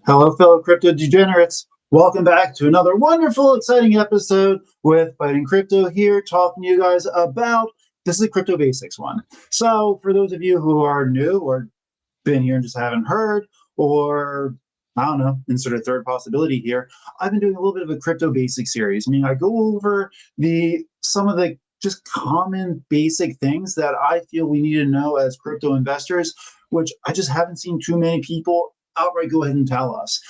Hello, fellow crypto degenerates. Welcome back to another wonderful, exciting episode with Fighting Crypto here, talking to you guys about this is a crypto basics one. So, for those of you who are new or been here and just haven't heard, or I don't know, insert a third possibility here, I've been doing a little bit of a crypto basics series. I mean, I go over the some of the just common basic things that I feel we need to know as crypto investors, which I just haven't seen too many people outright go ahead and tell us.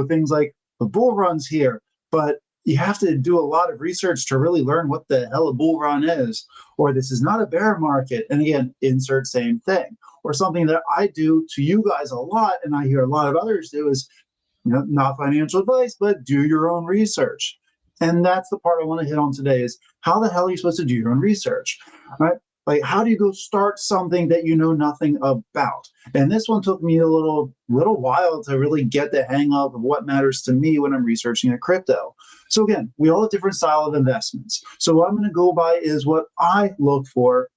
Things like the bull run's here, but you have to do a lot of research to really learn what the hell a bull run is, or this is not a bear market. And again, insert same thing. Or something that I do to you guys a lot, and I hear a lot of others do is, not financial advice, but do your own research. And that's the part I want to hit on today is how the hell are you supposed to do your own research, right? Like, how do you go start something that you know nothing about? And this one took me a little while to really get the hang of what matters to me when I'm researching a crypto. So again, we all have different style of investments. So what I'm going to go by is what I look for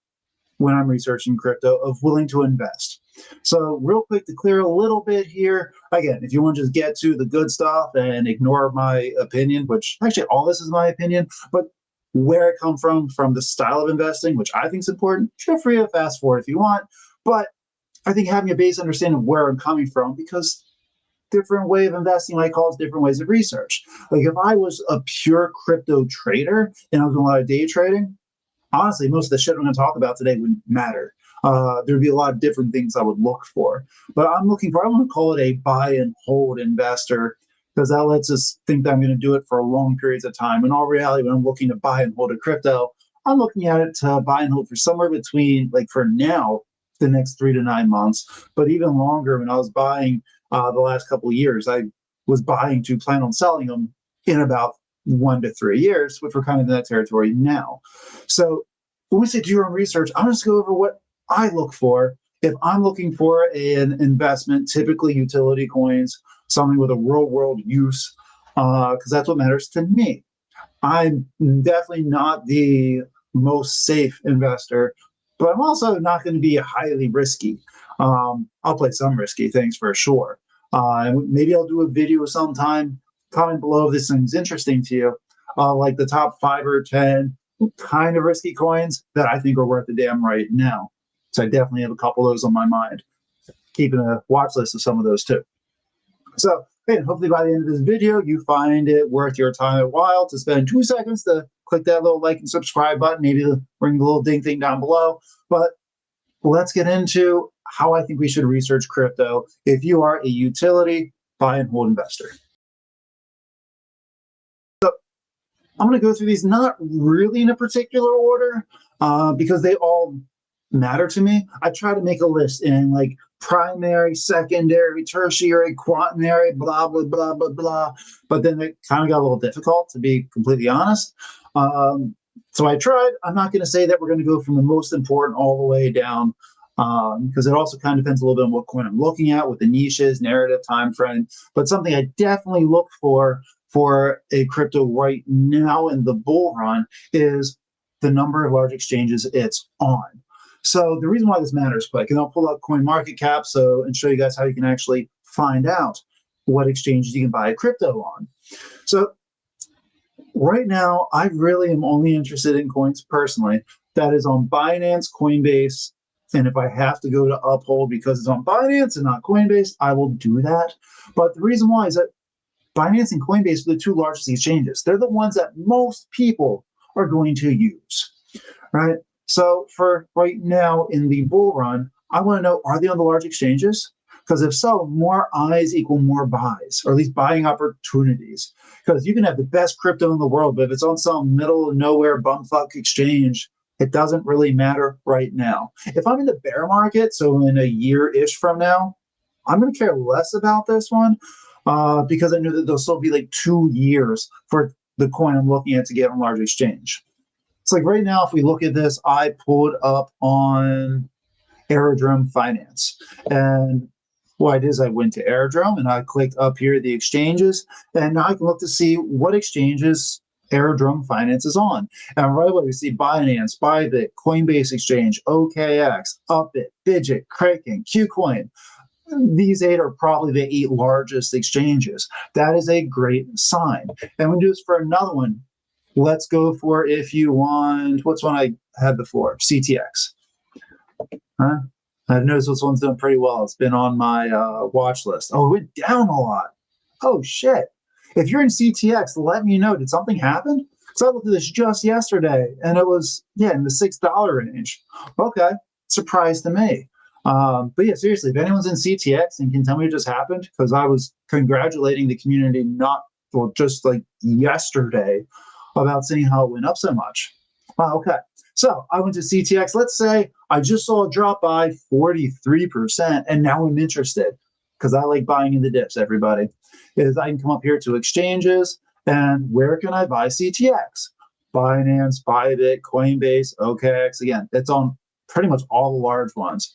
when I'm researching crypto of willing to invest. So real quick to clear a little bit here, again, if you want to just get to the good stuff and ignore my opinion, which actually all this is my opinion, but where it comes from the style of investing, which I think is important, feel free to fast forward if you want. But I think having a base understanding of where I'm coming from, because different way of investing might cause different ways of research. Like if I was a pure crypto trader and I was doing a lot of day trading, honestly, most of the shit I'm going to talk about today wouldn't matter. There'd be a lot of different things I would look for. But I want to call it a buy and hold investor because that lets us think that I'm going to do it for long periods of time. In all reality, when I'm looking to buy and hold a crypto, I'm looking at it to buy and hold for somewhere between, like for now, the next 3 to 9 months. But even longer, when I was buying the last couple of years, I was buying to plan on selling them in about 1 to 3 years, which we're kind of in that territory now. So when we say do your own research, I'm just go over what I look for. If I'm looking for an investment, typically utility coins, something with a real world use, because that's what matters to me. I'm definitely not the most safe investor, but I'm also not going to be highly risky. I'll play some risky things for sure. Maybe I'll do a video sometime. Comment below if this seems interesting to you, like the top 5 or 10 kind of risky coins that I think are worth a damn right now. So I definitely have a couple of those on my mind. Keeping a watch list of some of those too. So, hey, hopefully by the end of this video, you find it worth your time a while to spend 2 seconds to click that little like and subscribe button, maybe ring the little ding thing down below. But let's get into how I think we should research crypto if you are a utility buy and hold investor. So I'm going to go through these not really in a particular order because they all matter to me. I try to make a list in like primary, secondary, tertiary, quaternary, blah, blah, blah, blah, blah. But then it kind of got a little difficult, to be completely honest. So I tried. I'm not going to say that we're going to go from the most important all the way down because it also kind of depends a little bit on what coin I'm looking at, what the niche is, narrative, time frame. But something I definitely look for a crypto right now in the bull run is the number of large exchanges it's on. So the reason why this matters, quick, and I'll pull up coin market cap and show you guys how you can actually find out what exchanges you can buy a crypto on. So right now, I really am only interested in coins personally that is on Binance, Coinbase, and if I have to go to Uphold because it's on Binance and not Coinbase, I will do that. But the reason why is that Binance and Coinbase are the two largest exchanges. They're the ones that most people are going to use, right? So for right now in the bull run, I want to know, are they on the large exchanges? Because if so, more eyes equal more buys, or at least buying opportunities. Because you can have the best crypto in the world, but if it's on some middle of nowhere bumfuck exchange, it doesn't really matter right now. If I'm in the bear market, so in a year-ish from now, I'm going to care less about this one because I know that there'll still be like 2 years for the coin I'm looking at to get on large exchange. It's like right now, if we look at this, I pulled up on Aerodrome Finance. And what I did is I went to Aerodrome and I clicked up here the exchanges. And now I can look to see what exchanges Aerodrome Finance is on. And right away, we see Binance, Bybit, Coinbase Exchange, OKX, Upbit, Fidget, Kraken, Qcoin. these 8 are probably the 8 largest exchanges. That is a great sign. And we do this for another one. Let's go for, if you want, what's one I had before? CTX. Huh? I've noticed this one's done pretty well. It's been on my watch list. Oh, it went down a lot. Oh, shit. If you're in CTX, let me know. Did something happen? Because I looked at this just yesterday, and it was, in the $6 range. Okay. Surprise to me. But yeah, seriously, if anyone's in CTX and can tell me what just happened, because I was congratulating the community just like yesterday about seeing how it went up so much. Wow, okay. So I went to CTX. Let's say I just saw a drop by 43%, and now I'm interested because I like buying in the dips, everybody. Is I can come up here to exchanges, and where can I buy CTX? Binance, Bybit, Coinbase, OKX. Again, it's on pretty much all the large ones,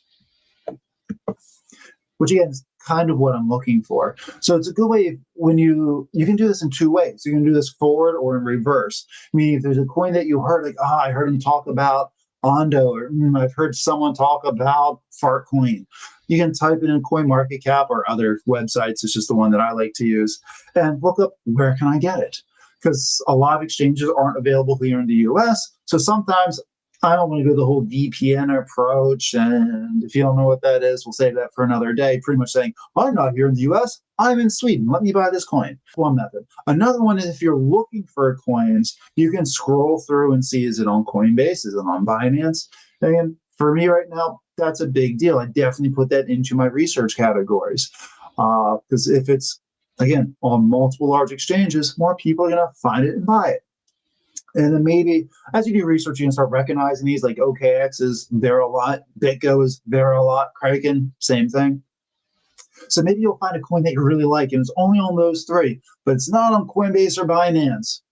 which again is kind of what I'm looking for. So it's a good way when you can do this in 2 ways. You can do this forward or in reverse. Meaning if there's a coin that you heard, like, I heard him talk about Ondo, or I've heard someone talk about Fartcoin. You can type it in CoinMarketCap or other websites. It's just the one that I like to use, and look up where can I get it, because a lot of exchanges aren't available here in the US. So sometimes I don't want to go the whole VPN approach. And if you don't know what that is, we'll save that for another day. Pretty much saying, I'm not here in the US, I'm in Sweden. Let me buy this coin. One method. Another one is if you're looking for coins, you can scroll through and see, is it on Coinbase? Is it on Binance? And for me right now, that's a big deal. I definitely put that into my research categories. Because if it's, again, on multiple large exchanges, more people are going to find it and buy it. And then maybe as you do research, you can start recognizing these, like OKX is there a lot, BitGo is there a lot, Kraken, same thing. So maybe you'll find a coin that you really like, and it's only on those 3, but it's not on Coinbase or Binance.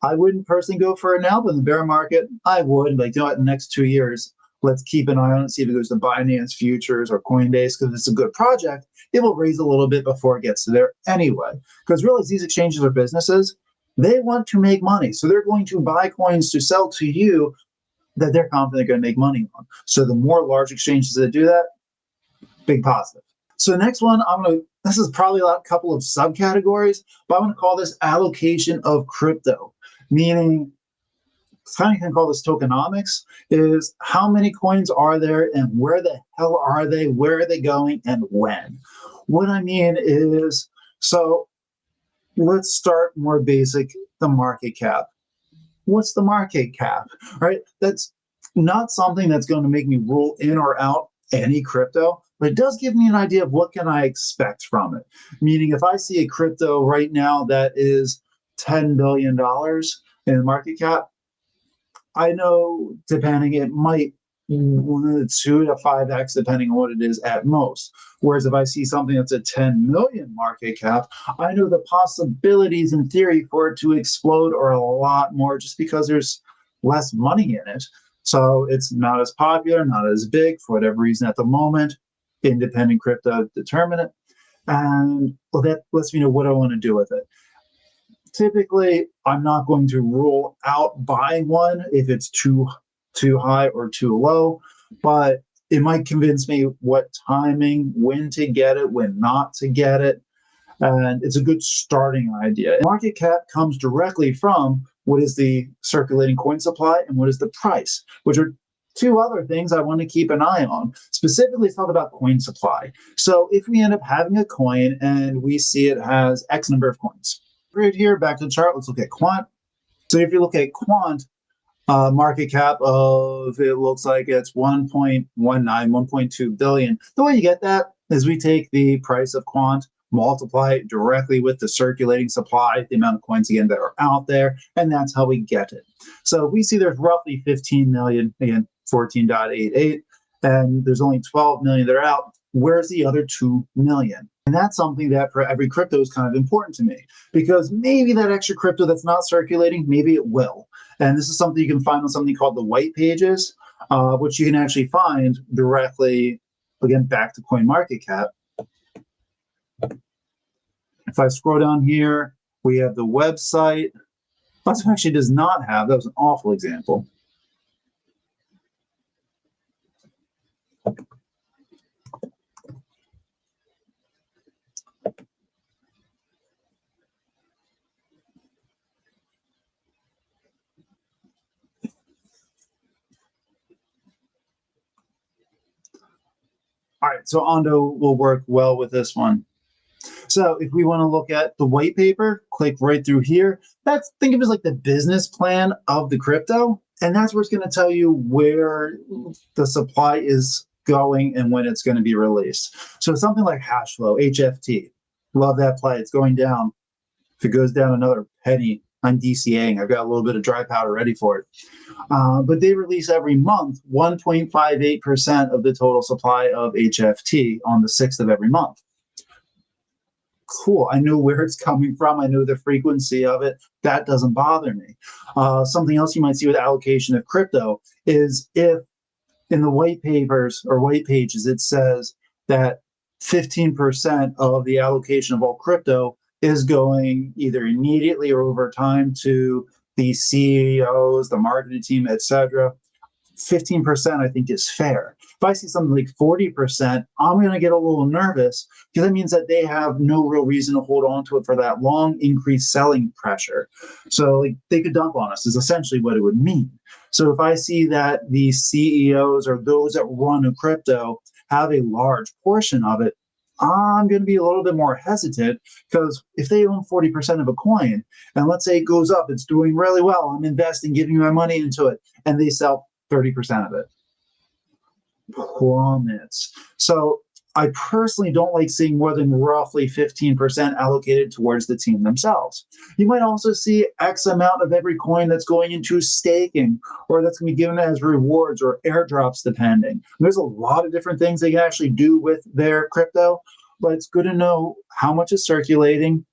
I wouldn't personally go for it now, but in the bear market, I would. Like, in the next 2 years, let's keep an eye on it, see if it goes to Binance Futures or Coinbase, because it's a good project. It will raise a little bit before it gets to there anyway. Because really, these exchanges are businesses. They want to make money. So they're going to buy coins to sell to you that they're confident they're going to make money on. So the more large exchanges that do that, big positive. So the next one, this is probably a couple of subcategories, but I'm going to call this allocation of crypto, meaning kind of can call this tokenomics, is how many coins are there and where the hell are they, where are they going, and when. What I mean is, so let's start more basic, the market cap. What's the market cap, right? That's not something that's going to make me rule in or out any crypto, but it does give me an idea of what can I expect from it. Meaning if I see a crypto right now that is $10 billion in market cap, I know depending, it might 2 to 5x depending on what it is at most. Whereas if I see something that's a 10 million market cap, I know the possibilities in theory for it to explode are a lot more, just because there's less money in it. So it's not as popular, not as big for whatever reason at the moment. Independent crypto determine it. And well, that lets me know what I want to do with it. Typically, I'm not going to rule out buying one if it's too high or too low, but it might convince me what timing, when to get it, when not to get it. And it's a good starting idea. Market cap comes directly from what is the circulating coin supply and what is the price, which are 2 other things I want to keep an eye on. Specifically, let's talk about coin supply. So if we end up having a coin and we see it has X number of coins, right here, back to the chart, let's look at quant. So if you look at quant, market cap of, it looks like it's 1.19, 1.2 billion. The way you get that is we take the price of quant, multiply it directly with the circulating supply, the amount of coins again that are out there, and that's how we get it. So we see there's roughly 15 million, again, 14.88, and there's only 12 million that are out. Where's the other 2 million? And that's something that for every crypto is kind of important to me, because maybe that extra crypto that's not circulating, maybe it will. And this is something you can find on something called the white pages, which you can actually find directly, again, back to CoinMarketCap. If I scroll down here, we have the website. That's actually does not have, that was an awful example. All right, so Ondo will work well with this one. So if we want to look at the white paper, click right through here. That's, think of it as like the business plan of the crypto. And that's where it's going to tell you where the supply is going and when it's going to be released. So something like hash flow, HFT, love that play. It's going down. If it goes down another penny, I'm DCAing. I've got a little bit of dry powder ready for it. But they release every month 1.58% of the total supply of HFT on the 6th of every month. Cool. I know where it's coming from. I know the frequency of it. That doesn't bother me. Something else you might see with allocation of crypto is if in the white papers or white pages, it says that 15% of the allocation of all crypto is going either immediately or over time to the CEOs, the marketing team, etc. 15% I think is fair. If I see something like 40%, I'm going to get a little nervous because that means that they have no real reason to hold on to it for that long, increased selling pressure. So like they could dump on us is essentially what it would mean. So if I see that the CEOs or those that run a crypto have a large portion of it, I'm going to be a little bit more hesitant because if they own 40% of a coin and let's say it goes up, it's doing really well, I'm investing, giving my money into it, and they sell 30% of it, plummets. So I personally don't like seeing more than roughly 15% allocated towards the team themselves. You might also see X amount of every coin that's going into staking or that's going to be given as rewards or airdrops, depending. There's a lot of different things they can actually do with their crypto, but it's good to know how much is circulating,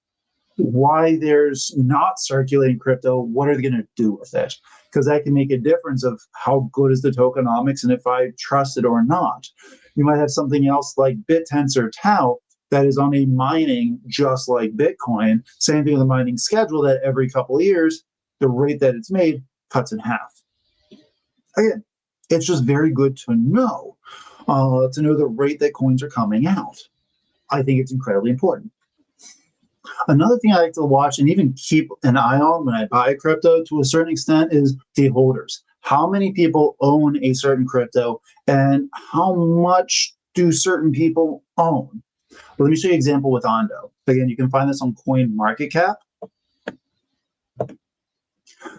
why there's not circulating crypto, what are they going to do with it? Because that can make a difference of how good is the tokenomics and if I trust it or not. You might have something else like BitTense or Tau that is on a mining just like Bitcoin. Same thing with the mining schedule that every couple of years, the rate that it's made cuts in half. Again, it's just very good to know the rate that coins are coming out. I think it's incredibly important. Another thing I like to watch and even keep an eye on when I buy crypto to a certain extent is the holders. How many people own a certain crypto and how much do certain people own? Well, let me show you an example with Ondo. Again, you can find this on CoinMarketCap.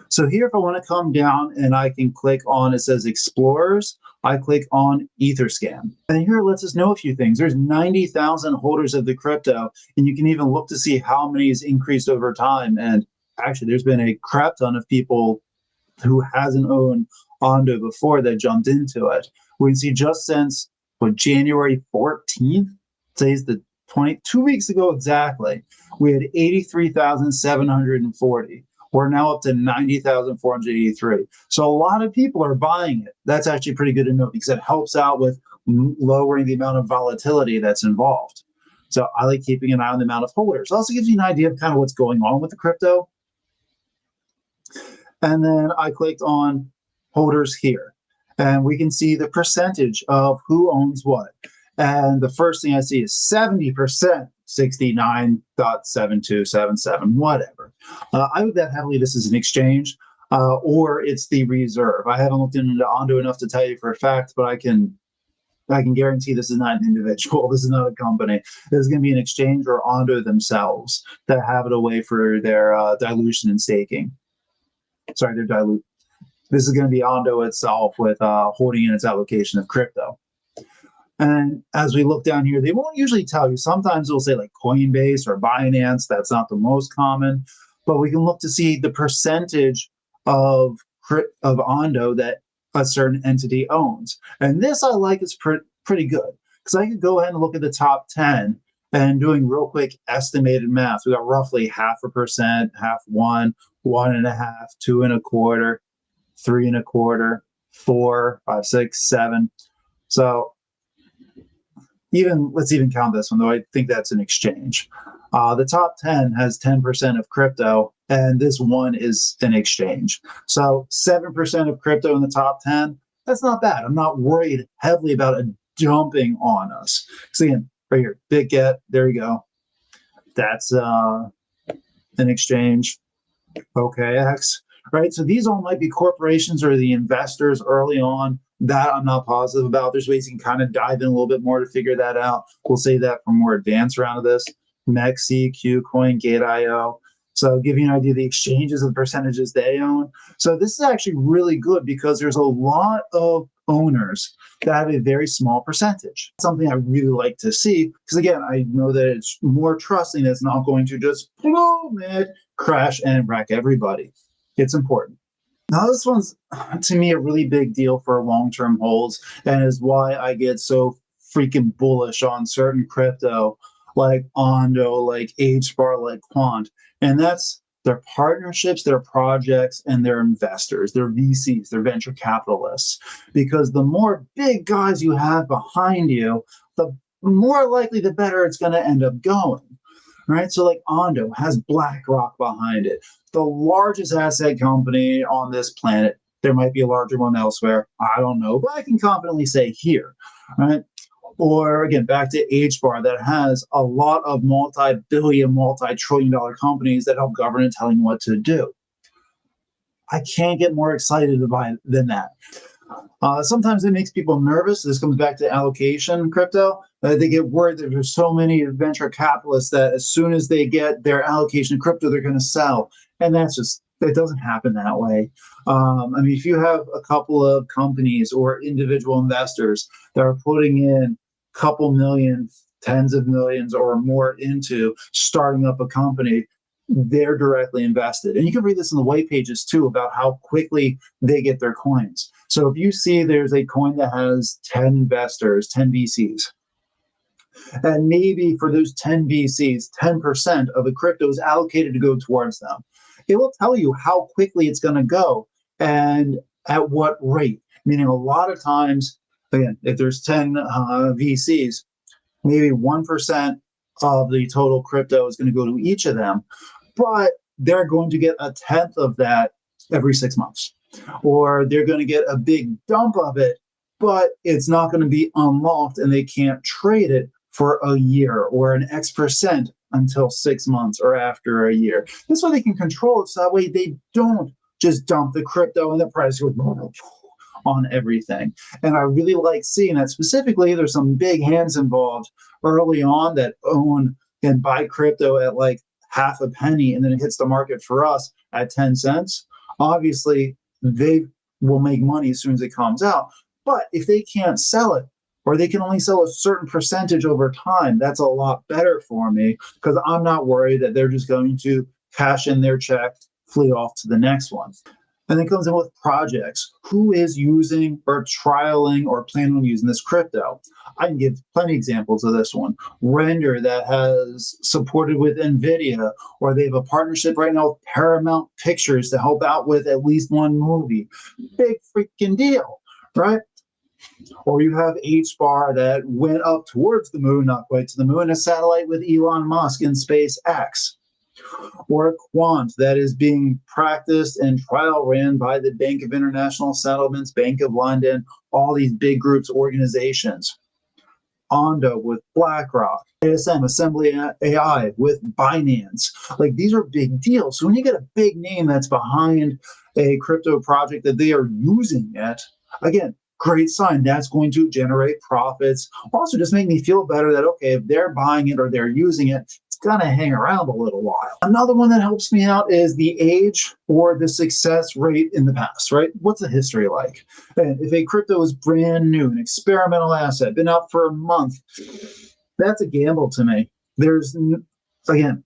So here, if I want to come down and I can click on, it says Explorers, I click on Etherscan. And here it lets us know a few things. There's 90,000 holders of the crypto, and you can even look to see how many has increased over time. And actually, there's been a crap ton of people who hasn't owned Ondo before that jumped into it. We can see just since January 14th, today's the 2 weeks ago exactly, we had 83,740. We're now up to 90,483. So a lot of people are buying it. That's actually pretty good to know because it helps out with lowering the amount of volatility that's involved. So I like keeping an eye on the amount of holders. It also gives you an idea of kind of what's going on with the crypto. And then I clicked on holders here. And we can see the percentage of who owns what. And the first thing I see is 70%, 69.7277, whatever. I would bet heavily this is an exchange or it's the reserve. I haven't looked into Ondo enough to tell you for a fact, but I can guarantee this is not an individual. This is not a company. This is going to be an exchange or Ondo themselves that have it away for their dilution and staking. Sorry, they're dilute. This is going to be Ondo itself with holding in its allocation of crypto. And as we look down here, they won't usually tell you. Sometimes it'll say like Coinbase or Binance. That's not the most common, but we can look to see the percentage of Ondo that a certain entity owns. And this I like is pretty good because I could go ahead and look at the top 10 and doing real quick estimated math. We got roughly 0.5%, half 1, 1.5, 2.25, 3.25, 4, 5, 6, 7. So let's even count this one, though I think that's an exchange. The top 10 has 10% of crypto, and this one is an exchange. So 7% of crypto in the top 10, that's not bad. I'm not worried heavily about it dumping on us. So again, right here, BitGet, there you go. That's an exchange. OKX, right? So these all might be corporations or the investors early on. That I'm not positive about. There's ways you can kind of dive in a little bit more to figure that out. We'll save that for more advanced round of this. MEXC, KuCoin, Gate.io. So give you an idea of the exchanges and percentages they own. So this is actually really good because there's a lot of owners that have a very small percentage. Something I really like to see because again, I know that it's more trusting. It's not going to just boom it, crash and wreck everybody. It's important. Now, this one's to me a really big deal for long-term holds, and is why I get so freaking bullish on certain crypto like Ondo, like HBAR, like Quant, and that's their partnerships, their projects, and their investors, their VCs, their venture capitalists. Because the more big guys you have behind you, the more likely, the better it's going to end up going. Right. So, like Ondo has BlackRock behind it, the largest asset company on this planet. There might be a larger one elsewhere. I don't know, but I can confidently say here. Right. Or again, back to HBAR that has a lot of multi-billion, multi-trillion-dollar companies that help government telling what to do. I can't get more excited than that. Sometimes it makes people nervous. This comes back to allocation crypto. They get worried that there's so many venture capitalists that as soon as they get their allocation of crypto, they're going to sell. And it doesn't happen that way. I mean, if you have a couple of companies or individual investors that are putting in a couple million, tens of millions or more into starting up a company, they're directly invested. And you can read this in the white pages too about how quickly they get their coins. So if you see there's a coin that has 10 investors, 10 VCs, and maybe for those 10 VCs, 10% of the crypto is allocated to go towards them, it will tell you how quickly it's going to go and at what rate. Meaning a lot of times, again, if there's 10 VCs, maybe 1% of the total crypto is going to go to each of them, but they're going to get a tenth of that every 6 months. Or they're going to get a big dump of it, but it's not going to be unlocked and they can't trade it for a year or an X percent until 6 months or after a year. This way they can control it so that way they don't just dump the crypto and the price goes on everything. And I really like seeing that. Specifically, there's some big hands involved early on that own and buy crypto at like half a penny and then it hits the market for us at 10 cents. Obviously, they will make money as soon as it comes out. But if they can't sell it, or they can only sell a certain percentage over time, that's a lot better for me because I'm not worried that they're just going to cash in their check, flee off to the next one. And then comes in with projects. Who is using or trialing or planning on using this crypto? I can give plenty of examples of this one. Render that has supported with NVIDIA, or they have a partnership right now with Paramount Pictures to help out with at least one movie. Big freaking deal, right? Or you have HBAR that went up towards the moon, not quite to the moon, a satellite with Elon Musk in SpaceX. Or Quant that is being practiced and trial ran by the Bank of International Settlements, Bank of London, all these big groups, organizations. Ondo with BlackRock, ASM, Assembly AI with Binance. Like these are big deals. So when you get a big name that's behind a crypto project that they are using it, again, great sign. That's going to generate profits. Also, just make me feel better that, okay, if they're buying it or they're using it, it's going to hang around a little while. Another one that helps me out is the age or the success rate in the past, right? What's the history like? And if a crypto is brand new, an experimental asset, been out for a month, that's a gamble to me. Again,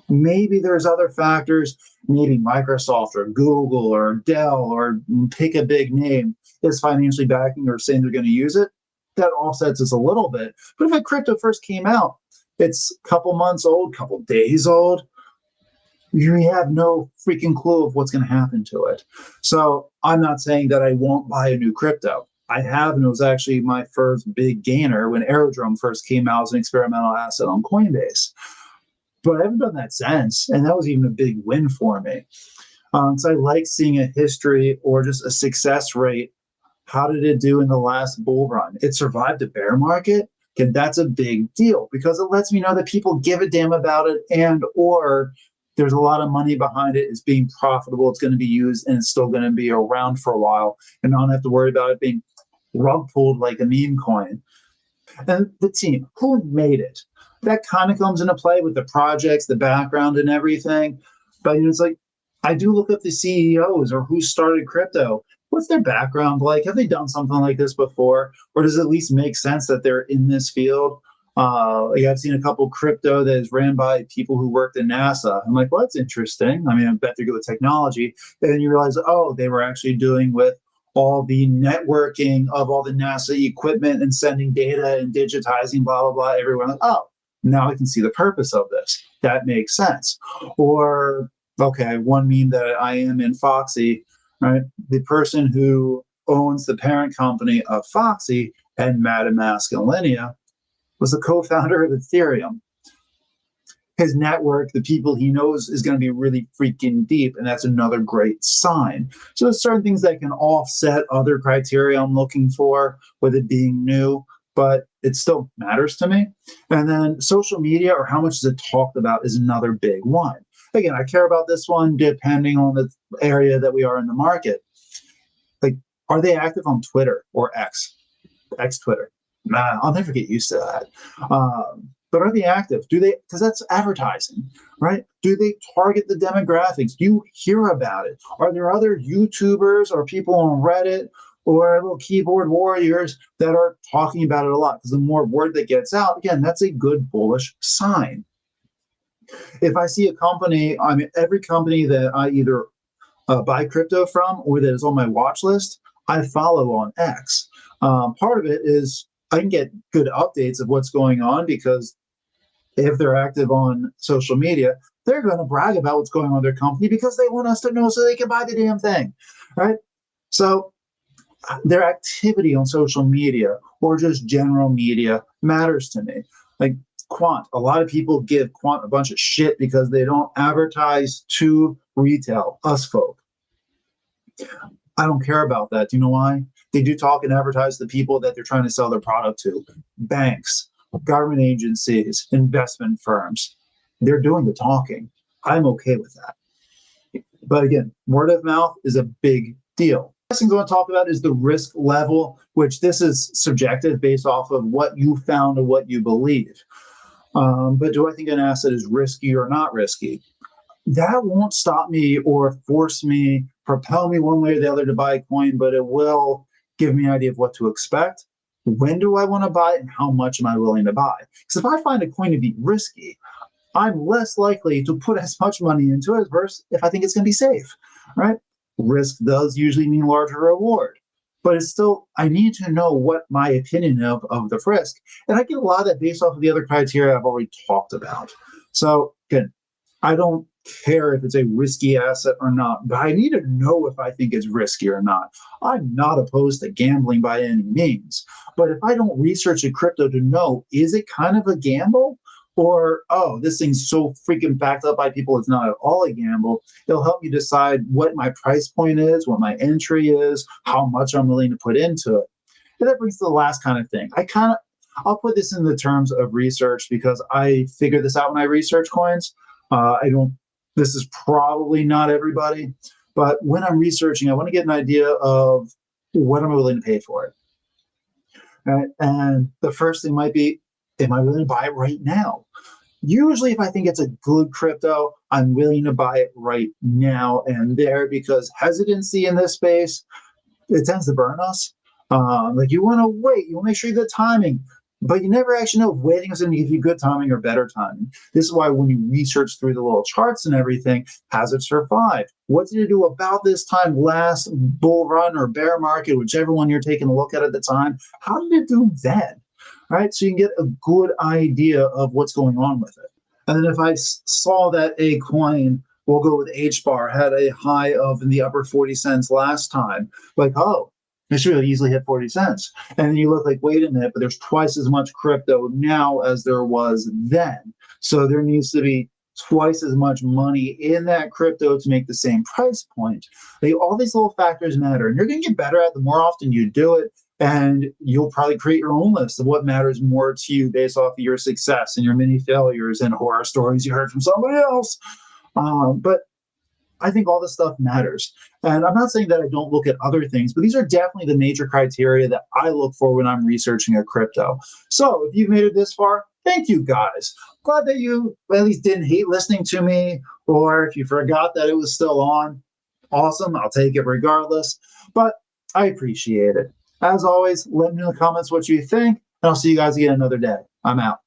maybe there's other factors, maybe Microsoft or Google or Dell or pick a big name is financially backing or saying they're going to use it. That offsets us a little bit. But if a crypto first came out, it's a couple months old, couple days old, you have no freaking clue of what's going to happen to it. So I'm not saying that I won't buy a new crypto. I have, and it was actually my first big gainer when Aerodrome first came out as an experimental asset on Coinbase. But I haven't done that since, and that was even a big win for me. So I like seeing a history or just a success rate. How did it do in the last bull run? It survived a bear market. Okay, that's a big deal because it lets me know that people give a damn about it, and or there's a lot of money behind it. It's being profitable. It's going to be used, and it's still going to be around for a while, and I don't have to worry about it being rug pulled like a meme coin. And the team, who made it? That kind of comes into play with the projects, the background, and everything. But it's like, I do look up the CEOs or who started crypto. What's their background like? Have they done something like this before? Or does it at least make sense that they're in this field? Like I've seen a couple crypto that is ran by people who worked in NASA. I'm like, well, that's interesting. I mean, I bet they're good with technology. And then you realize, oh, they were actually doing with all the networking of all the NASA equipment and sending data and digitizing, blah, blah, blah. Everyone, like, oh, now I can see the purpose of this. That makes sense. Or, okay, one meme that I am in Foxy, right? The person who owns the parent company of Foxy and MetaMask and Linea was the co-founder of Ethereum. His network, the people he knows, is going to be really freaking deep, and that's another great sign. So there's certain things that can offset other criteria I'm looking for, with it being new, but it still matters to me. And then social media, or how much is it talked about, is another big one. Again, I care about this one depending on the area that we are in the market. Like, are they active on Twitter or X Twitter? Nah, I'll never get used to that. But are they active? Do they, because that's advertising, right? Do they target the demographics? Do you hear about it? Are there other YouTubers or people on Reddit or little keyboard warriors that are talking about it a lot? Because the more word that gets out, again, that's a good bullish sign. If I see a company, I mean, every company that I either buy crypto from or that is on my watch list, I follow on X. Part of it is I can get good updates of what's going on because if they're active on social media, they're going to brag about what's going on in their company because they want us to know so they can buy the damn thing, right? So their activity on social media or just general media matters to me. Like Quant, a lot of people give Quant a bunch of shit because they don't advertise to retail, us folk. I don't care about that. Do you know why? They do talk and advertise to the people that they're trying to sell their product to. Banks, government agencies, investment firms. They're doing the talking. I'm okay with that. But again, word of mouth is a big deal. The next thing I'm going to talk about is the risk level, which this is subjective based off of what you found and what you believe. But do I think an asset is risky or not risky? That won't stop me or force me, propel me one way or the other to buy a coin, but it will give me an idea of what to expect. When do I want to buy it, and how much am I willing to buy? Because if I find a coin to be risky, I'm less likely to put as much money into it versus if I think it's going to be safe, right? Risk does usually mean larger reward, but it's still, I need to know what my opinion of the risk. And I get a lot of that based off of the other criteria I've already talked about. So again, I don't care if it's a risky asset or not, but I need to know if I think it's risky or not. I'm not opposed to gambling by any means, but if I don't research a crypto to know, is it kind of a gamble? Or, oh, this thing's so freaking backed up by people, it's not at all a gamble. It'll help me decide what my price point is, what my entry is, how much I'm willing to put into it. And that brings to the last kind of thing. I'll put this in the terms of research because I figure this out when I research coins. I don't, this is probably not everybody, but when I'm researching, I want to get an idea of what I'm willing to pay for it. Right? And the first thing might be, am I willing to buy it right now? Usually, if I think it's a good crypto, I'm willing to buy it right now and there because hesitancy in this space, it tends to burn us. Like you want to wait, you want to make sure you get timing, but you never actually know if waiting is going to give you good timing or better timing. This is why when you research through the little charts and everything, has it survived? What did it do about this time last bull run or bear market, whichever one you're taking a look at the time? How did it do then? Right, so you can get a good idea of what's going on with it. And then if I saw that a coin, we'll go with H bar, had a high of in the upper 40 cents last time, like, oh, it should have easily hit 40 cents. And then you look like, wait a minute, but there's twice as much crypto now as there was then. So there needs to be twice as much money in that crypto to make the same price point. All these little factors matter. And you're going to get better at it the more often you do it. And you'll probably create your own list of what matters more to you based off of your success and your many failures and horror stories you heard from somebody else. But I think all this stuff matters. And I'm not saying that I don't look at other things, but these are definitely the major criteria that I look for when I'm researching a crypto. So if you've made it this far, thank you guys. Glad that you at least didn't hate listening to me, or if you forgot that it was still on, awesome. I'll take it regardless. But I appreciate it. As always, let me know in the comments what you think, and I'll see you guys again another day. I'm out.